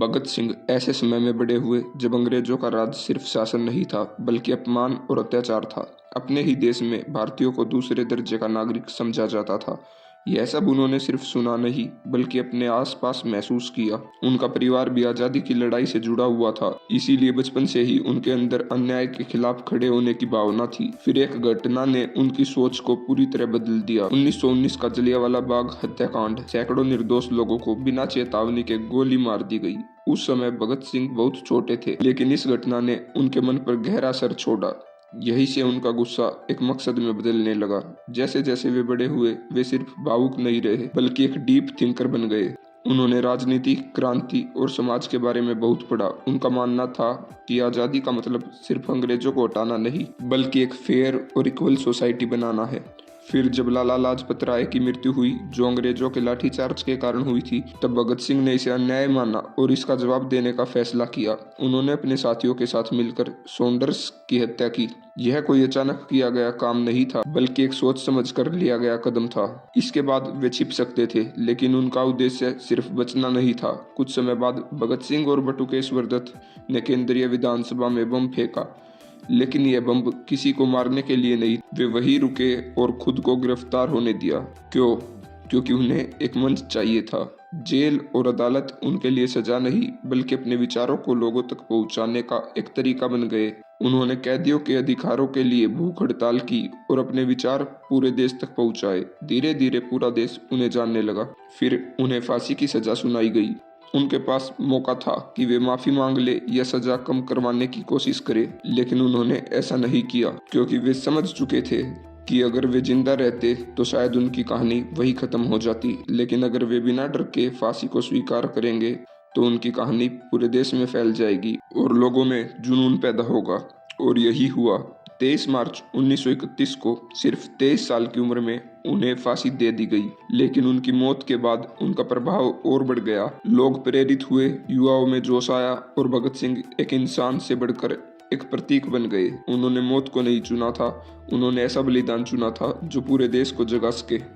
भगत सिंह ऐसे समय में बड़े हुए जब अंग्रेजों का राज सिर्फ शासन नहीं था बल्कि अपमान और अत्याचार था। अपने ही देश में भारतीयों को दूसरे दर्जे का नागरिक समझा जाता था। यह सब उन्होंने सिर्फ सुना नहीं बल्कि अपने आसपास महसूस किया। उनका परिवार भी आज़ादी की लड़ाई से जुड़ा हुआ था, इसीलिए बचपन से ही उनके अंदर अन्याय के खिलाफ खड़े होने की भावना थी। फिर एक घटना ने उनकी सोच को पूरी तरह बदल दिया। 1919 का जलियांवाला बाग हत्याकांड। सैकड़ों निर्दोष लोगों को बिना चेतावनी के गोली मार दी गई। उस समय भगत सिंह बहुत छोटे थे, लेकिन इस घटना ने उनके मन पर गहरा असर छोड़ा। यही से उनका गुस्सा एक मकसद में बदलने लगा। जैसे जैसे वे बड़े हुए, वे सिर्फ भावुक नहीं रहे बल्कि एक डीप थिंकर बन गए। उन्होंने राजनीति, क्रांति और समाज के बारे में बहुत पढ़ा। उनका मानना था कि आज़ादी का मतलब सिर्फ अंग्रेजों को हटाना नहीं बल्कि एक फेयर और इक्वल सोसाइटी बनाना है। फिर जब लाला लाजपत राय की मृत्यु हुई, जो अंग्रेजों के लाठीचार्ज के कारण हुई थी, तब भगत सिंह ने इसे अन्याय माना और इसका जवाब देने का फैसला किया। उन्होंने अपने साथियों के साथ मिलकर सॉन्डर्स की हत्या की। यह कोई अचानक किया गया काम नहीं था बल्कि एक सोच समझ कर लिया गया कदम था। इसके बाद वे छिप सकते थे, लेकिन उनका उद्देश्य सिर्फ बचना नहीं था। कुछ समय बाद भगत सिंह और बटुकेश्वर दत्त ने केंद्रीय विधानसभा में बम फेंका, लेकिन यह बम किसी को मारने के लिए नहीं। वे वहीं रुके और खुद को गिरफ्तार होने दिया। क्यों? क्योंकि उन्हें एक मंच चाहिए था। जेल और अदालत उनके लिए सजा नहीं बल्कि अपने विचारों को लोगों तक पहुंचाने का एक तरीका बन गए। उन्होंने कैदियों के अधिकारों के लिए भूख हड़ताल की और अपने विचार पूरे देश तक पहुंचाए। धीरे धीरे पूरा देश उन्हें जानने लगा। फिर उन्हें फांसी की सजा सुनाई गई। उनके पास मौका था कि वे माफी मांग ले या सजा कम करवाने की कोशिश करे, लेकिन उन्होंने ऐसा नहीं किया क्योंकि वे समझ चुके थे कि अगर वे जिंदा रहते तो शायद उनकी कहानी वही खत्म हो जाती, लेकिन अगर वे बिना डर के फांसी को स्वीकार करेंगे तो उनकी कहानी पूरे देश में फैल जाएगी और लोगों में जुनून पैदा होगा। और यही हुआ। 23 मार्च 1931 को सिर्फ 23 साल की उम्र में उन्हें फांसी दे दी गई, लेकिन उनकी मौत के बाद उनका प्रभाव और बढ़ गया। लोग प्रेरित हुए, युवाओं में जोश आया और भगत सिंह एक इंसान से बढ़कर एक प्रतीक बन गए। उन्होंने मौत को नहीं चुना था, उन्होंने ऐसा बलिदान चुना था जो पूरे देश को जगा सके।